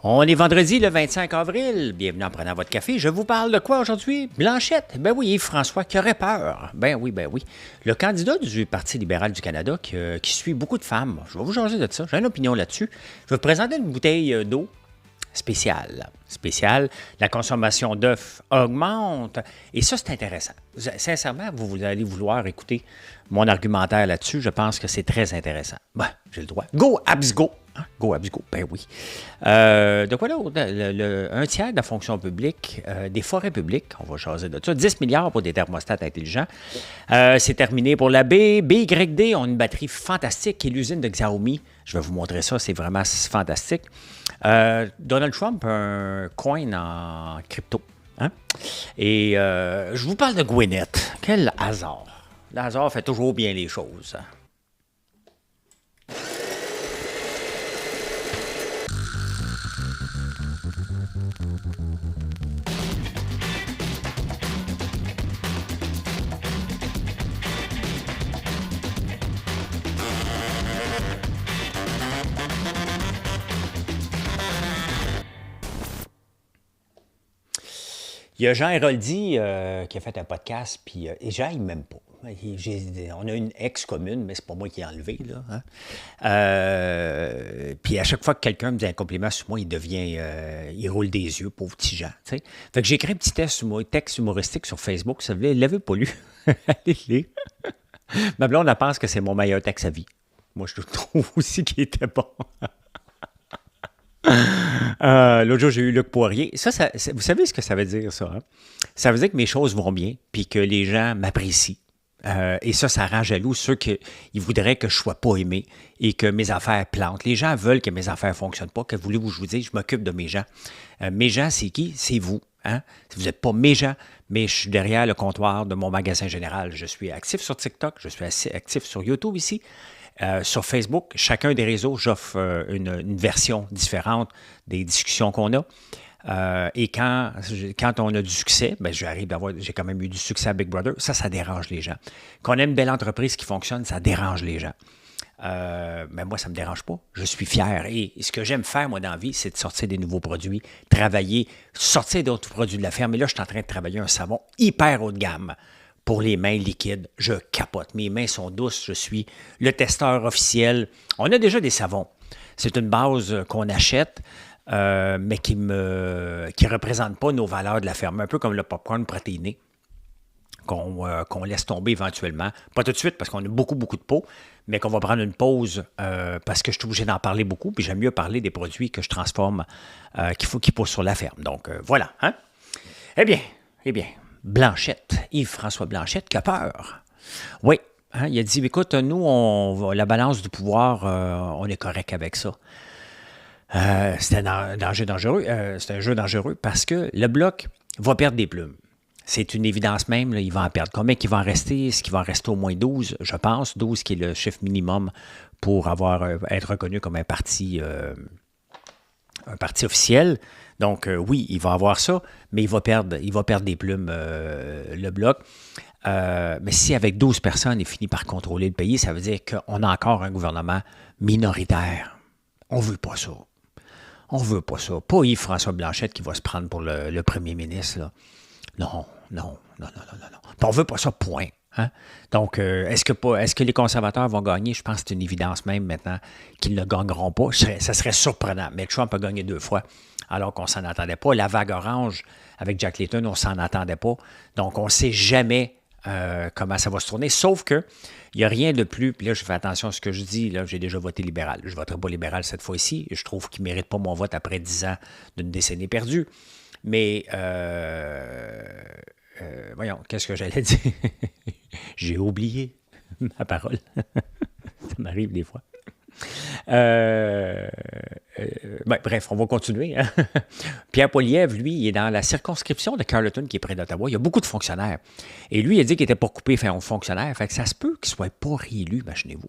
On est vendredi le 25 avril. Bienvenue en prenant votre café. Je vous parle de quoi aujourd'hui? Blanchette. Ben oui, Yves-François qui aurait peur. Ben oui, ben oui. Le candidat du Parti libéral du Canada qui suit beaucoup de femmes. Je vais vous jaser de ça. J'ai une opinion là-dessus. Je vais vous présenter une bouteille d'eau spéciale. Spéciale. La consommation d'œufs augmente. Et ça, c'est intéressant. Sincèrement, vous allez vouloir écouter mon argumentaire là-dessus. Je pense que c'est très intéressant. Ben, j'ai le droit. Go, Abs, go! Hein? Go, Abs, go. Ben oui. De quoi là? Un tiers de la fonction publique, des forêts publiques, on va jaser de ça. 10 milliards pour des thermostats intelligents. C'est terminé pour la B. BYD ont une batterie fantastique et l'usine de Xiaomi. Je vais vous montrer ça, c'est vraiment fantastique. Donald Trump a un coin en crypto. Hein? Et je vous parle de Gwyneth. Quel hasard. Le hasard fait toujours bien les choses. Il y a Jean Héroldi qui a fait un podcast, puis et Jean, il ne m'aime pas. On a une ex commune, mais c'est pas moi qui ai enlevé. Là, hein? Puis à chaque fois que quelqu'un me dit un compliment sur moi, il roule des yeux, pauvre petit Jean. T'sais. Fait que j'ai écrit un petit texte humoristique sur Facebook. Vous savez, il ne l'avait pas lu. Allez lire. Ma blonde, elle pense que c'est mon meilleur texte à vie. Moi, je trouve aussi qu'il était bon. L'autre jour, j'ai eu Luc Poirier. Vous savez ce que ça veut dire, ça? Hein? Ça veut dire que mes choses vont bien, puis que les gens m'apprécient. Et ça rend jaloux ceux qui voudraient que je ne sois pas aimé et que mes affaires plantent. Les gens veulent que mes affaires ne fonctionnent pas. Que voulez-vous que je vous dise? Je m'occupe de mes gens. Mes gens, c'est qui? C'est vous. Hein? Vous n'êtes pas mes gens, mais je suis derrière le comptoir de mon magasin général. Je suis actif sur TikTok, je suis actif sur YouTube ici. Sur Facebook, chacun des réseaux, j'offre une version différente des discussions qu'on a. Et quand on a du succès, ben j'ai quand même eu du succès à Big Brother, ça dérange les gens. Qu'on ait une belle entreprise qui fonctionne, ça dérange les gens. Mais moi, ça ne me dérange pas. Je suis fier. Et ce que j'aime faire, moi, dans la vie, c'est de sortir des nouveaux produits, travailler, sortir d'autres produits de la ferme. Et là, je suis en train de travailler un savon hyper haut de gamme. Pour les mains liquides, je capote. Mes mains sont douces, je suis le testeur officiel. On a déjà des savons. C'est une base qu'on achète, mais qui ne représente pas nos valeurs de la ferme. Un peu comme le popcorn protéiné qu'on laisse tomber éventuellement. Pas tout de suite parce qu'on a beaucoup, beaucoup de peau, mais qu'on va prendre une pause parce que je suis obligé d'en parler beaucoup. Puis j'aime mieux parler des produits que je transforme, qui poussent sur la ferme. Donc, voilà. Hein? Eh bien. Blanchette, Yves-François Blanchette, qui a peur. Oui, hein, il a dit, écoute, nous, la balance du pouvoir, on est correct avec ça. C'est un danger dangereux. C'est un jeu dangereux parce que le Bloc va perdre des plumes. C'est une évidence même, là, il va en perdre. Combien qu'il va en rester? Est-ce qu'il va en rester au moins 12, je pense. 12 qui est le chiffre minimum pour être reconnu comme un parti officiel. Donc, oui, il va avoir ça, mais il va perdre des plumes, le Bloc. Mais si avec 12 personnes, il finit par contrôler le pays, ça veut dire qu'on a encore un gouvernement minoritaire. On ne veut pas ça. On ne veut pas ça. Pas Yves-François Blanchette qui va se prendre pour le premier ministre. Là. Non. Puis on ne veut pas ça, point. Hein? Donc, est-ce que les conservateurs vont gagner? Je pense que c'est une évidence même maintenant qu'ils ne gagneront pas. Ça serait surprenant. Mais Trump a gagné 2 fois, alors qu'on ne s'en attendait pas. La vague orange avec Jack Layton, on ne s'en attendait pas. Donc, on ne sait jamais comment ça va se tourner. Sauf que il n'y a rien de plus. Puis là, je fais attention à ce que je dis. Là, j'ai déjà voté libéral. Je ne voterai pas libéral cette fois-ci. Je trouve qu'il ne mérite pas mon vote après 10 ans d'une décennie perdue. Mais voyons, qu'est-ce que j'allais dire? J'ai oublié ma parole. Ça m'arrive des fois. Bref, on va continuer. Hein? Pierre Poilievre, lui, il est dans la circonscription de Carleton, qui est près d'Ottawa. Il y a beaucoup de fonctionnaires. Et lui, il a dit qu'il était pour couper un fonctionnaire. Fait que ça se peut qu'il ne soit pas réélu, imaginez-vous.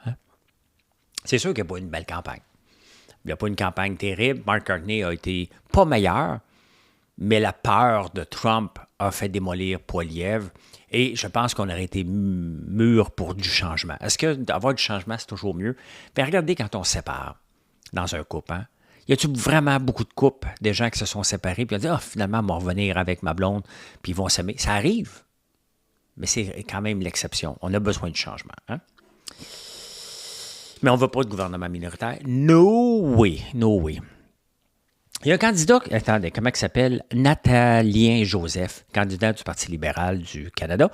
Hein? C'est sûr qu'il n'y a pas une belle campagne. Il n'y a pas une campagne terrible. Mark Carney a été pas meilleur, mais la peur de Trump a fait démolir Poilievre. Et je pense qu'on aurait été mûr pour du changement. Est-ce que d'avoir du changement, c'est toujours mieux? Mais regardez quand on se sépare. dans un couple, hein? Y a-t-il vraiment beaucoup de couples, des gens qui se sont séparés, puis ont dit, ah, finalement, on va revenir avec ma blonde, puis ils vont s'aimer. Ça arrive, mais c'est quand même l'exception. On a besoin de changement, hein? Mais on ne veut pas de gouvernement minoritaire. No way, no way. Il y a un candidat, attendez, comment il s'appelle? Natalien Joseph, candidat du Parti libéral du Canada,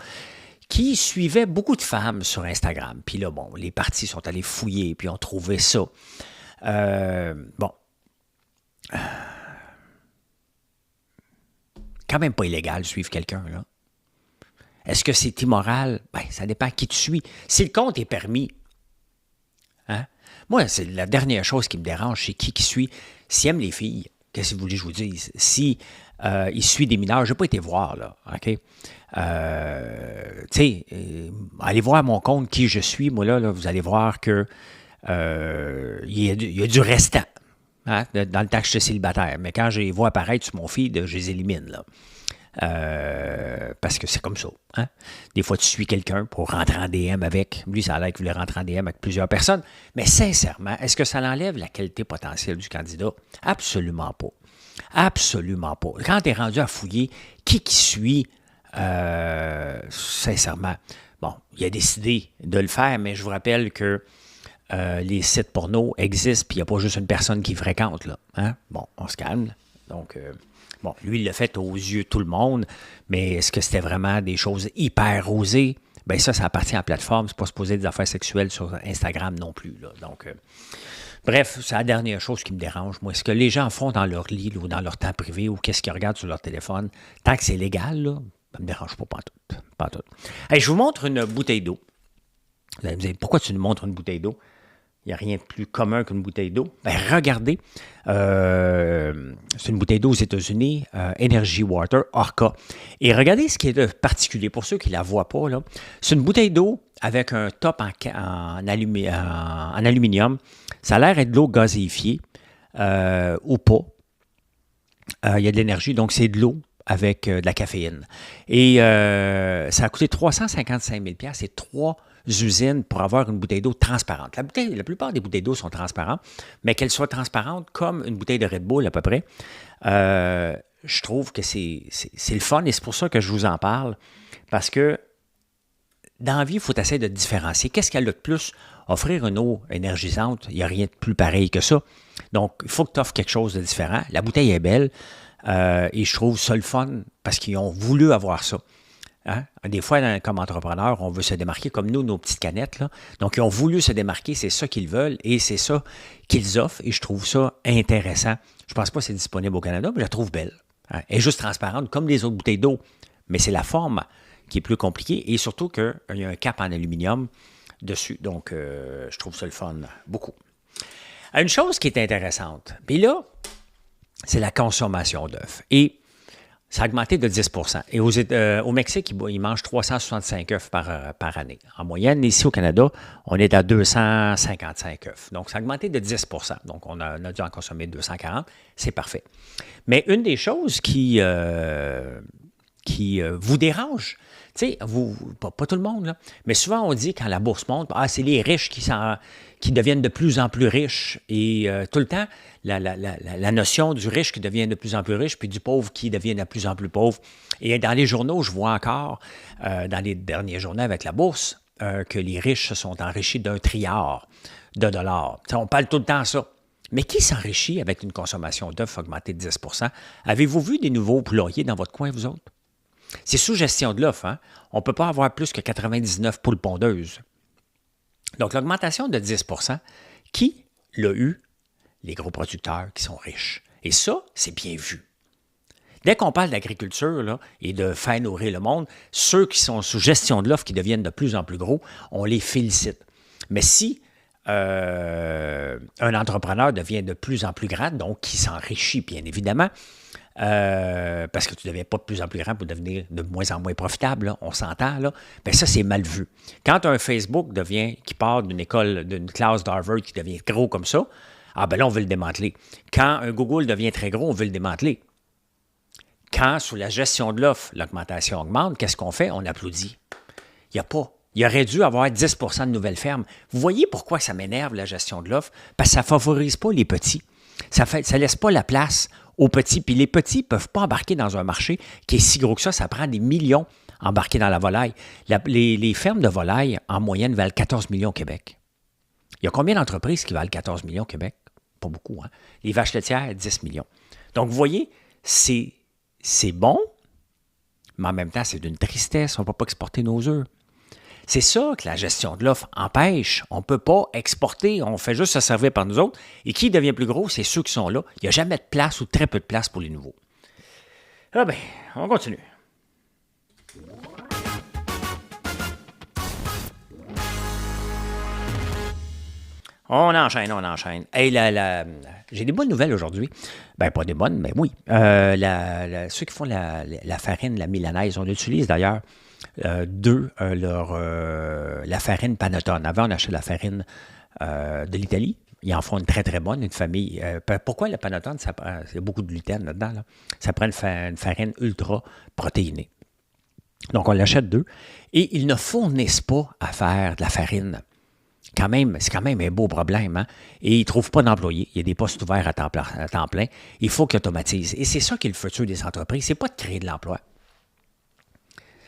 qui suivait beaucoup de femmes sur Instagram. Puis là, bon, les partis sont allés fouiller, puis ont trouvé ça. Bon. Quand même pas illégal de suivre quelqu'un, là. Est-ce que c'est immoral? Ben, ça dépend qui tu suis. Si le compte est permis, hein? Moi, c'est la dernière chose qui me dérange, c'est qui suit. S'il aime les filles, qu'est-ce que vous voulez que je vous dise? Si il suit des mineurs, je n'ai pas été voir, là, OK? Allez voir mon compte, qui je suis, moi, là vous allez voir que il y a du restant, hein, dans le temps que je suis célibataire. Mais quand je les vois apparaître sur mon feed, je les élimine, là. Parce que c'est comme ça. Hein? Des fois, tu suis quelqu'un pour rentrer en DM avec. Lui, ça a l'air qu'il voulait rentrer en DM avec plusieurs personnes. Mais sincèrement, est-ce que ça enlève la qualité potentielle du candidat? Absolument pas. Absolument pas. Quand tu es rendu à fouiller qui suit, sincèrement, bon, il a décidé de le faire, mais je vous rappelle que les sites porno existent, puis il n'y a pas juste une personne qui fréquente, là. Hein? Bon, on se calme. Donc, bon, lui, il l'a fait aux yeux de tout le monde, mais est-ce que c'était vraiment des choses hyper osées? Bien, ça appartient à la plateforme. C'est pas supposé des affaires sexuelles sur Instagram non plus, là. Donc, bref, c'est la dernière chose qui me dérange, moi. Ce que les gens font dans leur lit, là, ou dans leur temps privé, ou qu'est-ce qu'ils regardent sur leur téléphone, tant que c'est légal, là, ça ne me dérange pas tout. Pas tout. Hey, je vous montre une bouteille d'eau. Vous allez me dire, pourquoi tu nous montres une bouteille d'eau? Il n'y a rien de plus commun qu'une bouteille d'eau. Bien, regardez, c'est une bouteille d'eau aux États-Unis, Energy Water, Orca. Et regardez ce qui est de particulier, pour ceux qui ne la voient pas, là. C'est une bouteille d'eau avec un top en aluminium. Ça a l'air d'être de l'eau gazéifiée ou pas. Il y a de l'énergie, donc c'est de l'eau avec de la caféine. Et ça a coûté 355 000 $. C'est 3 usines pour avoir une bouteille d'eau transparente. La plupart des bouteilles d'eau sont transparentes, mais qu'elles soient transparentes comme une bouteille de Red Bull à peu près, je trouve que c'est le fun et c'est pour ça que je vous en parle, parce que dans la vie, il faut essayer de différencier. Qu'est-ce qu'elle a de plus? Offrir une eau énergisante, il n'y a rien de plus pareil que ça. Donc, il faut que tu offres quelque chose de différent. La bouteille est belle et je trouve ça le fun parce qu'ils ont voulu avoir ça. Hein? Des fois, comme entrepreneur, on veut se démarquer comme nous, nos petites canettes, là. Donc, ils ont voulu se démarquer, c'est ça qu'ils veulent et c'est ça qu'ils offrent et je trouve ça intéressant. Je ne pense pas que c'est disponible au Canada, mais je la trouve belle. Hein? Elle est juste transparente comme les autres bouteilles d'eau, mais c'est la forme qui est plus compliquée et surtout qu'il y a un cap en aluminium dessus. Donc, je trouve ça le fun beaucoup. Une chose qui est intéressante, puis là, c'est la consommation d'œufs. Et ça a augmenté de 10 %. Et au Mexique, ils mangent 365 œufs par année. En moyenne, ici au Canada, on est à 255 œufs. Donc, ça a augmenté de 10 %. Donc, on a dû en consommer 240. C'est parfait. Mais une des choses qui vous dérange, tu sais, pas tout le monde, là, mais souvent on dit quand la bourse monte, c'est les riches qui deviennent de plus en plus riches. Et tout le temps, la notion du riche qui devient de plus en plus riche, puis du pauvre qui devient de plus en plus pauvre. Et dans les journaux, je vois encore, dans les dernières journées avec la bourse, que les riches se sont enrichis d'1 trilliard de dollars. T'sais, on parle tout le temps de ça. Mais qui s'enrichit avec une consommation d'œufs augmentée de 10 %? Avez-vous vu des nouveaux poulaillers dans votre coin, vous autres? C'est sous gestion de l'offre. Hein? On ne peut pas avoir plus que 99 poules pondeuses. Donc, l'augmentation de 10 %, qui l'a eu? Les gros producteurs qui sont riches. Et ça, c'est bien vu. Dès qu'on parle d'agriculture là, et de faire nourrir le monde, ceux qui sont sous gestion de l'offre, qui deviennent de plus en plus gros, on les félicite. Mais si un entrepreneur devient de plus en plus grand, donc qui s'enrichit bien évidemment, parce que tu ne deviens pas de plus en plus grand pour devenir de moins en moins profitable, là, on s'entend, là, bien ça, c'est mal vu. Quand un Facebook qui part d'une école, d'une classe d'Harvard qui devient gros comme ça, ben là, on veut le démanteler. Quand un Google devient très gros, on veut le démanteler. Quand, sous la gestion de l'offre, l'augmentation augmente, qu'est-ce qu'on fait? On applaudit. Il n'y a pas Il aurait dû avoir 10 de nouvelles fermes. Vous voyez pourquoi ça m'énerve, la gestion de l'offre? Parce que ça ne favorise pas les petits. Ça ne laisse pas la place aux petits. Puis les petits ne peuvent pas embarquer dans un marché qui est si gros que ça. Ça prend des millions embarqués dans la volaille. Les fermes de volaille, en moyenne, valent 14 millions au Québec. Il y a combien d'entreprises qui valent 14 millions au Québec? Pas beaucoup, hein? Les vaches laitières, 10 millions. Donc, vous voyez, c'est bon, mais en même temps, c'est d'une tristesse. On ne peut pas exporter nos œufs. C'est ça que la gestion de l'offre empêche. On ne peut pas exporter, on fait juste se servir par nous autres. Et qui devient plus gros, c'est ceux qui sont là. Il n'y a jamais de place ou très peu de place pour les nouveaux. Ah ben, on continue. On enchaîne. Hey, j'ai des bonnes nouvelles aujourd'hui. Ben, pas des bonnes, mais oui. Ceux qui font la farine, la milanaise, on utilise d'ailleurs la farine Panettone. Avant, on achetait la farine de l'Italie. Ils en font une très, très bonne, une famille. Pourquoi le Panettone? Il y a beaucoup de gluten là-dedans. Là. Ça prend une farine ultra protéinée. Donc, on l'achète d'eux. Et ils ne fournissent pas à faire de la farine. C'est quand même un beau problème. Hein? Et ils ne trouvent pas d'employés. Il y a des postes ouverts à temps plein. Il faut qu'ils automatisent. Et c'est ça qui est le futur des entreprises. Ce n'est pas de créer de l'emploi.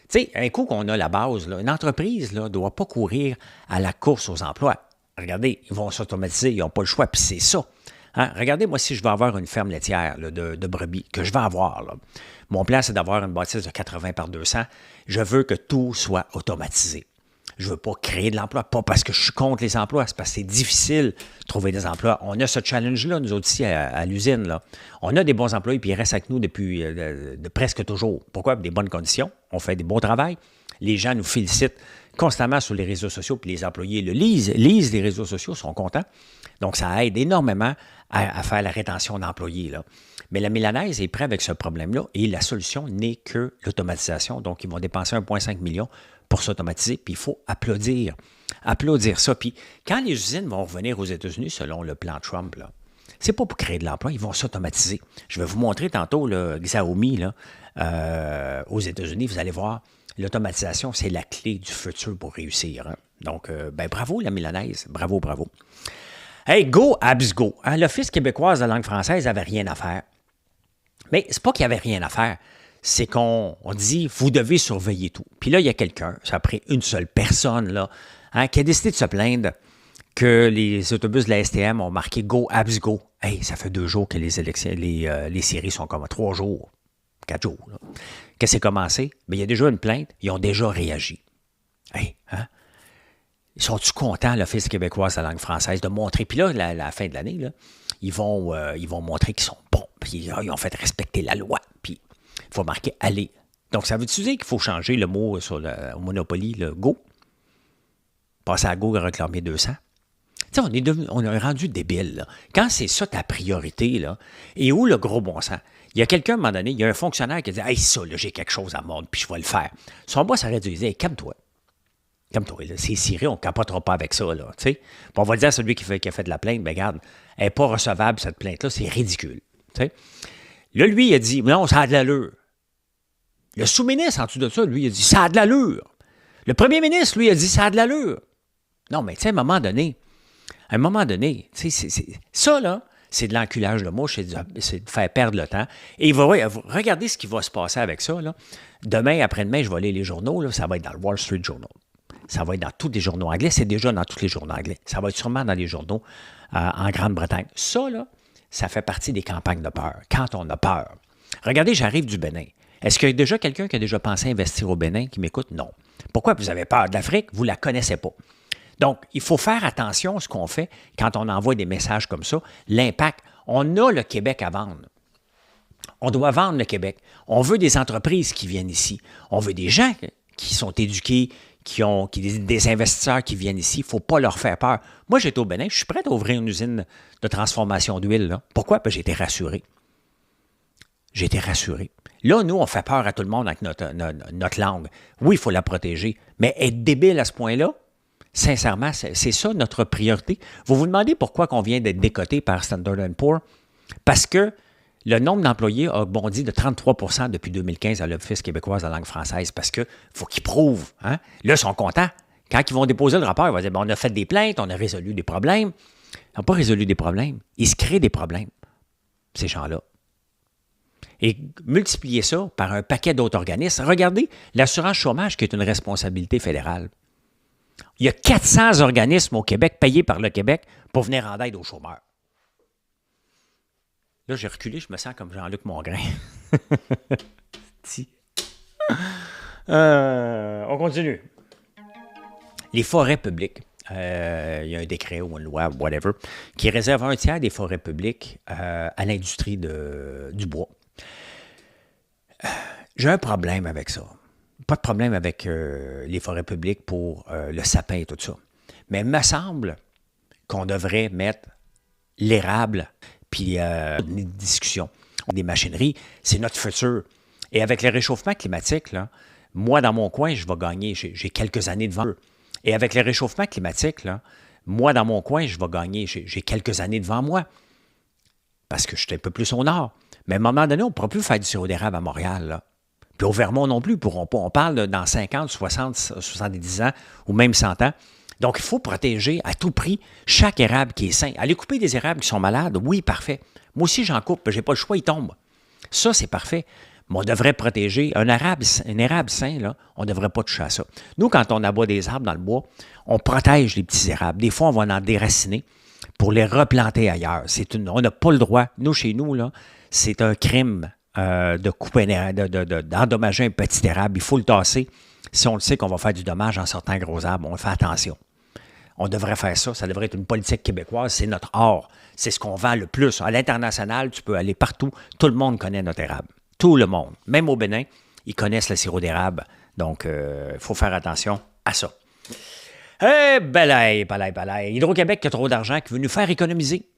Tu sais, un coup qu'on a la base, là, une entreprise ne doit pas courir à la course aux emplois. Regardez, ils vont s'automatiser, ils n'ont pas le choix, puis c'est ça. Hein? Regardez, moi, si je veux avoir une ferme laitière là, de brebis, que je vais avoir, là, mon plan, c'est d'avoir une bâtisse de 80 par 200. Je veux que tout soit automatisé. Je ne veux pas créer de l'emploi, pas parce que je suis contre les emplois, c'est parce que c'est difficile de trouver des emplois. On a ce challenge-là, nous autres ici, à l'usine. Là. On a des bons employés, puis ils restent avec nous depuis de presque toujours. Pourquoi? Des bonnes conditions. On fait des bons travail. Les gens nous félicitent constamment sur les réseaux sociaux, puis les employés le lisent les réseaux sociaux, sont contents. Donc, ça aide énormément à faire la rétention d'employés. Là. Mais la milanaise est prête avec ce problème-là, et la solution n'est que l'automatisation. Donc, ils vont dépenser 1,5 million pour s'automatiser, puis il faut applaudir ça. Puis quand les usines vont revenir aux États-Unis, selon le plan Trump, là, c'est pas pour créer de l'emploi, ils vont s'automatiser. Je vais vous montrer tantôt le Xiaomi là, aux États-Unis, vous allez voir, l'automatisation, c'est la clé du futur pour réussir. Hein. Donc, bravo la milanaise, bravo. Hey, go, Abs, go! Hein, l'Office québécoise de langue française n'avait rien à faire. Mais c'est pas qu'il n'y avait rien à faire. C'est qu'on dit, vous devez surveiller tout. Puis là, il y a quelqu'un, ça a pris une seule personne, là, hein, qui a décidé de se plaindre que les autobus de la STM ont marqué Go, Abs, Go. Hey, ça fait 2 jours que les séries sont comme 3 jours, 4 jours. Là. Qu'est-ce qui s'est commencé? Bien, il y a déjà une plainte, ils ont déjà réagi. Hey, hein? Ils sont-tu contents, l'Office québécoise de la langue française, de montrer? Puis là, la fin de l'année, là, ils vont montrer qu'ils sont bons. Puis ils ont fait respecter la loi. Puis il faut marquer « aller ». Donc, ça veut dire qu'il faut changer le mot sur le Monopoly, le « go ». Passer à « go » et réclamer 200. Tu sais, on est rendu débile. Là. Quand c'est ça ta priorité, là, et où le gros bon sens? Il y a quelqu'un, à un moment donné, il y a un fonctionnaire qui a dit « Hey, ça, là, j'ai quelque chose à mordre, puis je vais le faire. » Son boss aurait dû dire hey, « Calme-toi. Calme-toi, là, c'est ciré, on ne capotera pas avec ça. Là, puis on va dire à celui qui a fait de la plainte, ben regarde, elle n'est pas recevable, cette plainte-là, c'est ridicule. » T'sais? Là, lui, il a dit « Non, ça a de l'allure. » Le sous-ministre, en dessous de ça, lui, il a dit « Ça a de l'allure. » Le premier ministre, lui, a dit « Ça a de l'allure. » Non, mais tu sais, à un moment donné, ça, là, c'est de l'enculage de mouche, c'est de faire perdre le temps. Et regardez ce qui va se passer avec ça. Là. Demain, après-demain, je vais lire les journaux, là, ça va être dans le Wall Street Journal. Ça va être dans tous les journaux anglais. C'est déjà dans tous les journaux anglais. Ça va être sûrement dans les journaux en Grande-Bretagne. Ça, là, ça fait partie des campagnes de peur. Quand on a peur. Regardez, j'arrive du Bénin. Est-ce qu'il y a déjà quelqu'un qui a déjà pensé investir au Bénin qui m'écoute? Non. Pourquoi vous avez peur de l'Afrique? Vous ne la connaissez pas. Donc, il faut faire attention à ce qu'on fait quand on envoie des messages comme ça. L'impact. On a le Québec à vendre. On doit vendre le Québec. On veut des entreprises qui viennent ici. On veut des gens qui sont éduqués, des investisseurs qui viennent ici. Il ne faut pas leur faire peur. Moi, j'étais au Bénin. Je suis prêt à ouvrir une usine de transformation d'huile. Là. Pourquoi? Parce que j'ai été rassuré. Là, nous, on fait peur à tout le monde avec notre langue. Oui, il faut la protéger. Mais être débile à ce point-là, sincèrement, c'est ça notre priorité. Vous vous demandez pourquoi on vient d'être décoté par Standard & Poor's? Parce que le nombre d'employés a bondi de 33 depuis 2015 à l'Office québécoise de la langue française parce qu'il faut qu'ils prouvent. Hein? Là, ils sont contents. Quand ils vont déposer le rapport, ils vont dire, on a fait des plaintes, on a résolu des problèmes. Ils n'ont pas résolu des problèmes. Ils se créent des problèmes, ces gens-là. Et multiplier ça par un paquet d'autres organismes. Regardez, l'assurance chômage qui est une responsabilité fédérale. Il y a 400 organismes au Québec payés par le Québec pour venir en aide aux chômeurs. Là, j'ai reculé, je me sens comme Jean-Luc Mongrain. On continue. Les forêts publiques. Il y a un décret ou une loi, whatever, qui réserve un tiers des forêts publiques à l'industrie du bois. J'ai un problème avec ça. Pas de problème avec les forêts publiques pour le sapin et tout ça. Mais il me semble qu'on devrait mettre l'érable, puis une discussion. Des machineries, c'est notre futur. Et avec le réchauffement climatique, là, moi, dans mon coin, je vais gagner. J'ai quelques années devant eux. Et avec le réchauffement climatique, là, moi, dans mon coin, je vais gagner. J'ai quelques années devant moi. Parce que je suis un peu plus au nord. Mais à un moment donné, on ne pourra plus faire du sirop d'érable à Montréal, là. Puis au Vermont non plus, ils ne pourront pas. On parle dans 50, 60, 70 ans ou même 100 ans. Donc, il faut protéger à tout prix chaque érable qui est sain. Aller couper des érables qui sont malades, oui, parfait. Moi aussi, j'en coupe, je n'ai pas le choix, ils tombent. Ça, c'est parfait. Mais on devrait protéger un érable sain, là, on ne devrait pas toucher à ça. Nous, quand on abat des arbres dans le bois, on protège les petits érables. Des fois, on va en déraciner pour les replanter ailleurs. On n'a pas le droit. Nous, chez nous, là, c'est un crime de couper d'endommager un petit érable. Il faut le tasser. Si on le sait qu'on va faire du dommage en sortant un gros arbre, on fait attention. On devrait faire ça. Ça devrait être une politique québécoise. C'est notre or. C'est ce qu'on vend le plus. À l'international, tu peux aller partout. Tout le monde connaît notre érable. Tout le monde. Même au Bénin, ils connaissent le sirop d'érable. Donc, il faut faire attention à ça. Balaye. Hydro-Québec qui a trop d'argent, qui veut nous faire économiser.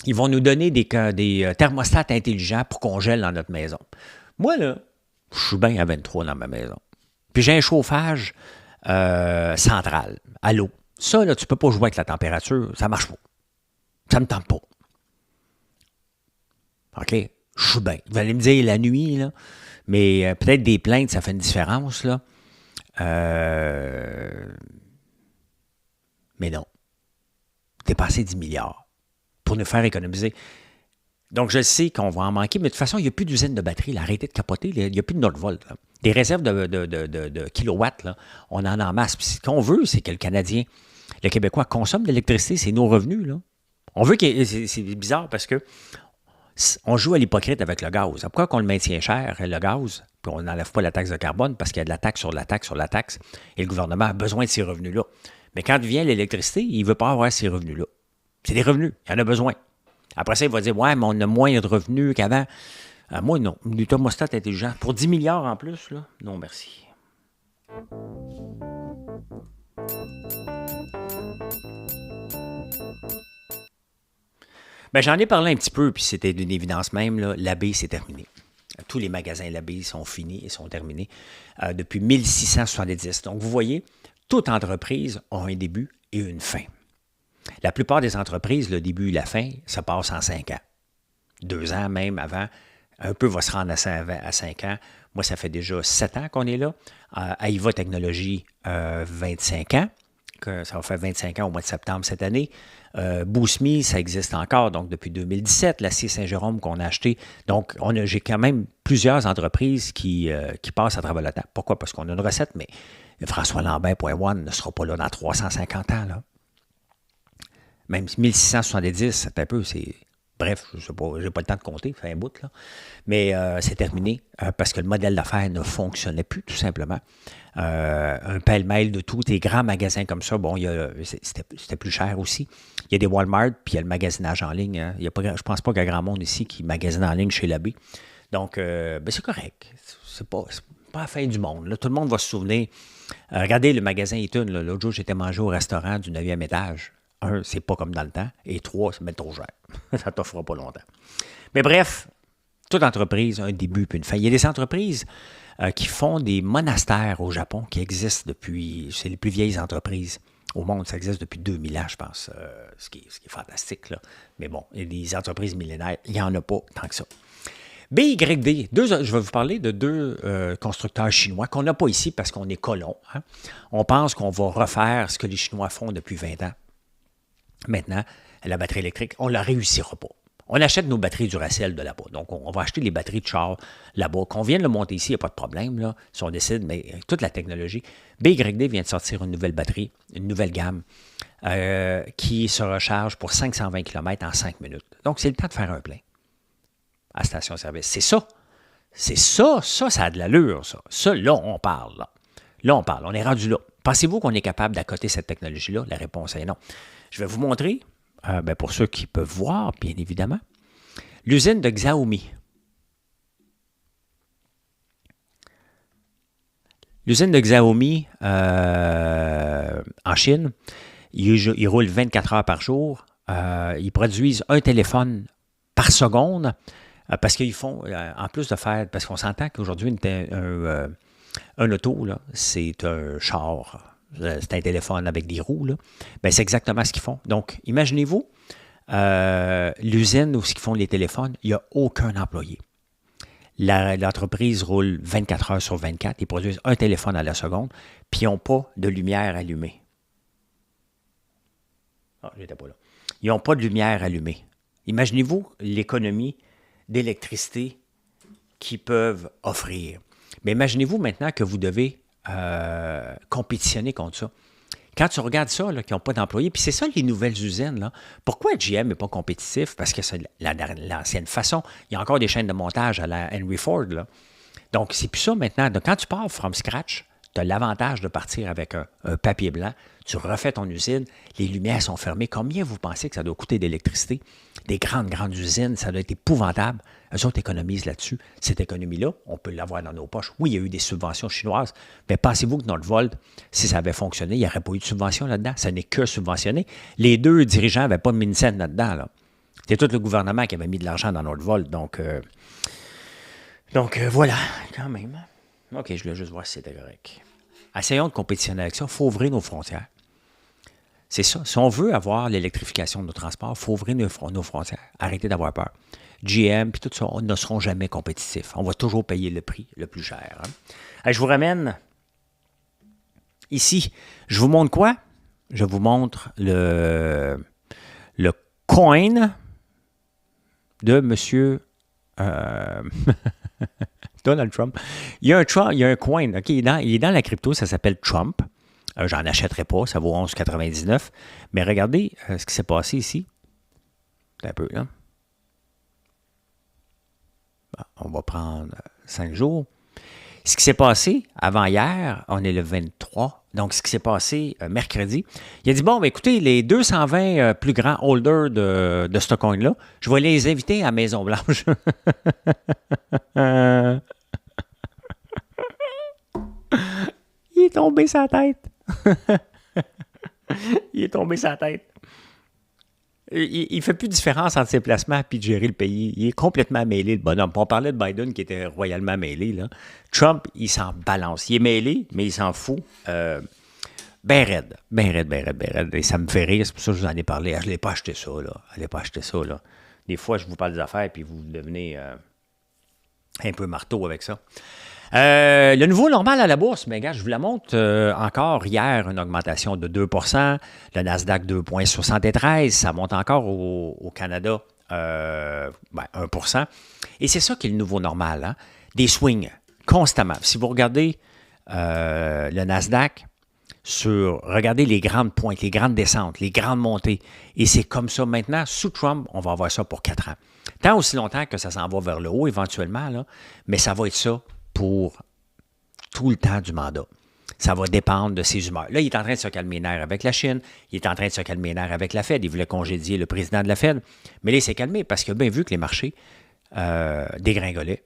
Ils vont nous donner des thermostats intelligents pour qu'on gèle dans notre maison. Moi, là, je suis bien à 23 dans ma maison. Puis j'ai un chauffage central, à l'eau. Ça, là, tu ne peux pas jouer avec la température. Ça ne marche pas. Ça ne me tente pas. OK? Je suis bien. Vous allez me dire la nuit, là, mais peut-être des plaintes, ça fait une différence, là. Mais non. Dépasser 10 milliards pour nous faire économiser. Donc, je sais qu'on va en manquer, mais de toute façon, il n'y a plus d'usine de batterie. Là. Arrêtez de capoter. Il n'y a plus de Nordvolt. Là. Des réserves de kilowatts, là, on en a en masse. Puis ce qu'on veut, c'est que le Canadien, le Québécois, consomme de l'électricité. C'est nos revenus. Là. On veut que... C'est bizarre parce que on joue à l'hypocrite avec le gaz. Pourquoi qu'on le maintient cher, le gaz, puis on n'enlève pas la taxe de carbone parce qu'il y a de la taxe sur la taxe sur la taxe, et le gouvernement a besoin de ces revenus-là. Mais quand vient l'électricité, il ne veut pas avoir ces revenus-là. C'est des revenus, il en a besoin. Après ça, il va dire, ouais, mais on a moins de revenus qu'avant. Moi, non. Du thermostat intelligent. Pour 10 milliards en plus, là, non, merci. Ben, j'en ai parlé un petit peu, puis c'était d'une évidence même, là, l'abbé, c'est terminé. Tous les magasins l'abbé sont finis et sont terminés depuis 1670. Donc, vous voyez, toute entreprise a un début et une fin. La plupart des entreprises, le début et la fin, ça passe en 5 ans. 2 ans même avant. Un peu va se rendre à 5 ans. Moi, ça fait déjà 7 ans qu'on est là. AIVA Technologies, 25 ans. Ça va faire 25 ans au mois de septembre cette année. BoostMe, ça existe encore, donc depuis 2017. L'acier Saint-Jérôme qu'on a acheté. Donc, j'ai quand même plusieurs entreprises qui passent à travers le temps. Pourquoi? Parce qu'on a une recette, mais François Lambert, .one, ne sera pas là dans 350 ans, là. Même 1670, c'est un peu, c'est... Bref, je ne sais pas, j'ai pas le temps de compter, ça fait un bout, là. Mais c'est terminé parce que le modèle d'affaires ne fonctionnait plus, tout simplement. Un pêle-mêle de tous des grands magasins comme ça, bon, c'était plus cher aussi. Il y a des Walmart, puis il y a le magasinage en ligne. Hein. Je ne pense pas qu'il y a grand monde ici qui magasine en ligne chez l'abbé. Donc, c'est correct. C'est pas la fin du monde. Là. Tout le monde va se souvenir. Regardez le magasin Eaton. L'autre jour, j'étais mangé au restaurant du 9e étage. 1, c'est pas comme dans le temps. Et 3, c'est mettre trop cher. Ça ne t'offrira pas longtemps. Mais bref, toute entreprise a un début puis une fin. Il y a des entreprises qui font des monastères au Japon qui existent depuis... C'est les plus vieilles entreprises au monde. Ça existe depuis 2000 ans, je pense. Ce qui est fantastique, là. Mais bon, il y a des entreprises millénaires. Il n'y en a pas tant que ça. BYD, je vais vous parler de deux constructeurs chinois qu'on n'a pas ici parce qu'on est colons. Hein. On pense qu'on va refaire ce que les Chinois font depuis 20 ans. Maintenant, la batterie électrique, on ne la réussira pas. On achète nos batteries Duracell de là-bas. Donc, on va acheter les batteries de char là-bas. Qu'on vienne le monter ici, il n'y a pas de problème, là, si on décide, mais toute la technologie. BYD vient de sortir une nouvelle batterie, une nouvelle gamme, qui se recharge pour 520 km en 5 minutes. Donc, c'est le temps de faire un plein à station-service. C'est ça. C'est ça. Ça a de l'allure, ça. Ça, là, on parle. Là, on parle. On est rendu là. Pensez-vous qu'on est capable d'accoter cette technologie-là? La réponse est non. Je vais vous montrer, pour ceux qui peuvent voir, bien évidemment, l'usine de Xiaomi. L'usine de Xiaomi en Chine, ils roulent 24 heures par jour. Ils produisent un téléphone par seconde parce qu'ils font, en plus de faire, parce qu'on s'entend qu'aujourd'hui, un auto, là, c'est un char. C'est un téléphone avec des roues, là. Ben, c'est exactement ce qu'ils font. Donc, imaginez-vous, l'usine où ils font les téléphones, il n'y a aucun employé. L'entreprise roule 24 heures sur 24. Ils produisent un téléphone à la seconde, puis ils n'ont pas de lumière allumée. Ah, j'étais pas là. Ils n'ont pas de lumière allumée. Imaginez-vous l'économie d'électricité qu'ils peuvent offrir. Mais imaginez-vous maintenant que vous devez compétitionner contre ça. Quand tu regardes ça, là, qui n'ont pas d'employés, puis c'est ça les nouvelles usines, là. Pourquoi GM n'est pas compétitif? Parce que c'est l'ancienne façon. Il y a encore des chaînes de montage à la Henry Ford, là. Donc, c'est plus ça maintenant. Donc, quand tu pars from scratch, tu as l'avantage de partir avec un papier blanc. Tu refais ton usine, les lumières sont fermées. Combien vous pensez que ça doit coûter d'électricité? Des grandes usines, ça doit être épouvantable. Eux autres économisent là-dessus. Cette économie-là, on peut l'avoir dans nos poches. Oui, il y a eu des subventions chinoises, mais pensez-vous que Northvolt, si ça avait fonctionné, il n'y aurait pas eu de subvention là-dedans? Ça n'est que subventionné. Les deux dirigeants n'avaient pas mis une scène là-dedans. Là. C'était tout le gouvernement qui avait mis de l'argent dans Northvolt. Donc voilà, quand même. OK, je voulais juste voir si c'était correct. Essayons de compétitionner avec ça. Il faut ouvrir nos frontières. C'est ça. Si on veut avoir l'électrification de nos transports, il faut ouvrir nos frontières. Arrêtez d'avoir peur. GM, puis tout ça, on ne seront jamais compétitifs. On va toujours payer le prix le plus cher. Hein. Allez, je vous ramène ici. Je vous montre quoi? Je vous montre le coin de M. Donald Trump. Il y a un coin, OK, il est dans la crypto, ça s'appelle Trump. J'en achèterai pas, ça vaut 11,99. Mais regardez ce qui s'est passé ici. Un peu, là. Bon, on va prendre 5 jours. Ce qui s'est passé avant hier, on est le 23, donc ce qui s'est passé mercredi, il a dit, bon, ben, écoutez, les 220 plus grands holders de ce coin-là, je vais les inviter à la Maison-Blanche. Il est tombé sa tête. Il est tombé sa tête. Il ne fait plus de différence entre ses placements et de gérer le pays. Il est complètement mêlé, le bonhomme. On parlait de Biden qui était royalement mêlé. Là. Trump, il s'en balance. Il est mêlé, mais il s'en fout. Ben raide. Et ça me fait rire. C'est pour ça que je vous en ai parlé. Je ne l'ai pas acheté ça. Là. Des fois, je vous parle des affaires et vous devenez un peu marteau avec ça. Le nouveau normal à la bourse, mais gars, je vous la montre encore hier, une augmentation de 2 le Nasdaq 2,73 ça monte encore au Canada 1 Et c'est ça qui est le nouveau normal, hein? Des swings constamment. Si vous regardez le Nasdaq, regardez les grandes pointes, les grandes descentes, les grandes montées, et c'est comme ça maintenant, sous Trump, on va avoir ça pour 4 ans. Tant aussi longtemps que ça s'en va vers le haut éventuellement, là, mais ça va être ça pour tout le temps du mandat. Ça va dépendre de ses humeurs. Là, il est en train de se calmer les nerfs avec la Chine. Il est en train de se calmer les nerfs avec la Fed. Il voulait congédier le président de la Fed. Mais là, il s'est calmé parce qu'il a bien vu que les marchés dégringolaient.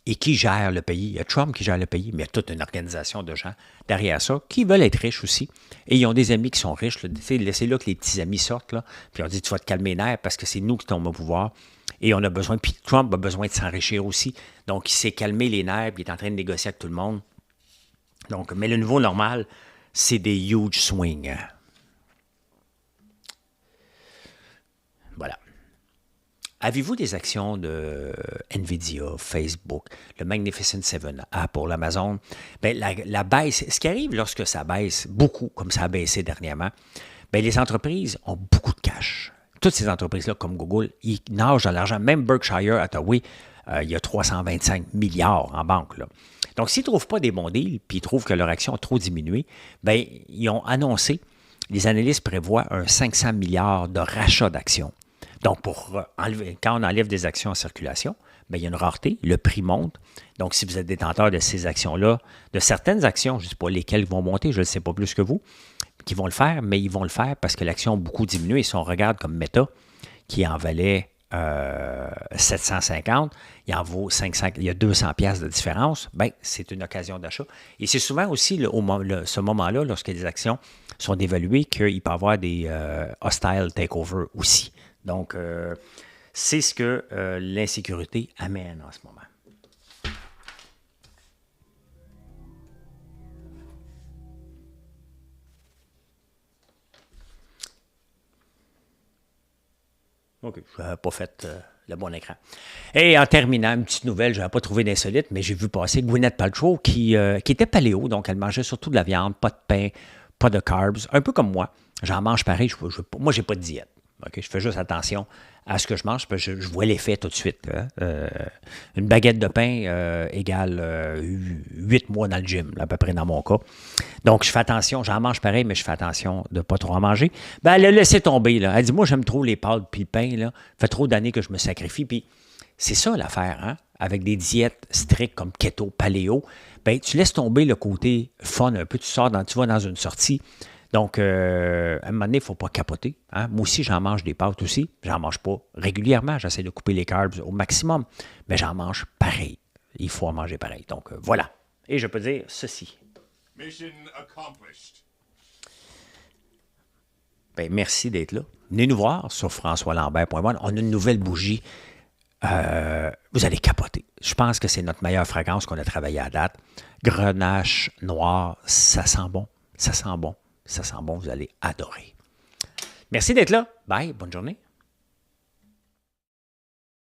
Et qui gère le pays? Il y a Trump qui gère le pays, mais il y a toute une organisation de gens derrière ça qui veulent être riches aussi. Et ils ont des amis qui sont riches. Là. C'est là que les petits amis sortent. Là. Puis on dit, tu vas te calmer les nerfs parce que c'est nous qui tombons au pouvoir. Et on a besoin, puis Trump a besoin de s'enrichir aussi. Donc, il s'est calmé les nerfs, puis il est en train de négocier avec tout le monde. Donc, mais le nouveau normal, c'est des huge swings. Voilà. Avez-vous des actions de Nvidia, Facebook, le Magnificent Seven, Apple, Amazon? Bien, la baisse, ce qui arrive lorsque ça baisse beaucoup, comme ça a baissé dernièrement, bien, les entreprises ont beaucoup de cash. Toutes ces entreprises-là, comme Google, ils nagent dans l'argent. Même Berkshire Hathaway, il y a 325 milliards en banque, là. Donc, s'ils ne trouvent pas des bons deals, puis ils trouvent que leur action a trop diminué, bien, ils ont annoncé, les analystes prévoient un 500 milliards de rachat d'actions. Donc, quand on enlève des actions en circulation, bien, il y a une rareté, le prix monte. Donc, si vous êtes détenteur de ces actions-là, de certaines actions, je ne sais pas lesquelles vont monter, je ne sais pas plus que vous, qui vont le faire, mais ils vont le faire parce que l'action a beaucoup diminué. Et si on regarde comme Meta, qui en valait 750, il en vaut 500, il y a 200 pièces de différence, bien, c'est une occasion d'achat. Et c'est souvent aussi ce moment-là, lorsque les actions sont dévaluées, qu'il peut y avoir des hostile takeover aussi. Donc, c'est ce que l'insécurité amène en ce moment. OK, je n'avais pas fait le bon écran. Et en terminant, une petite nouvelle, je n'avais pas trouvé d'insolite, mais j'ai vu passer Gwyneth Paltrow qui était paléo, donc elle mangeait surtout de la viande, pas de pain, pas de carbs, un peu comme moi. J'en mange pareil, moi, je n'ai pas de diète. Okay? Je fais juste attention à ce que je mange, parce que je vois l'effet tout de suite. Hein? Une baguette de pain égale 8 mois dans le gym, là, à peu près dans mon cas. Donc, je fais attention, j'en mange pareil, mais je fais attention de ne pas trop en manger. Ben, elle a laissé tomber. Là. Elle dit, moi, j'aime trop les pâtes puis le pain. Là. Ça fait trop d'années que je me sacrifie. Puis, c'est ça l'affaire, hein? Avec des diètes strictes comme keto, paléo. Ben, tu laisses tomber le côté fun un peu. Tu vas dans une sortie. Donc, à un moment donné, il ne faut pas capoter. Hein? Moi aussi, j'en mange des pâtes aussi. J'en mange pas régulièrement. J'essaie de couper les carbs au maximum. Mais j'en mange pareil. Il faut en manger pareil. Donc, voilà. Et je peux dire ceci. Mission accomplished. Ben, merci d'être là. Venez nous voir sur françoislambert.com. On a une nouvelle bougie. Vous allez capoter. Je pense que c'est notre meilleure fragrance qu'on a travaillée à date. Grenache noir, ça sent bon. Ça sent bon. Ça sent bon, vous allez adorer. Merci d'être là. Bye, bonne journée.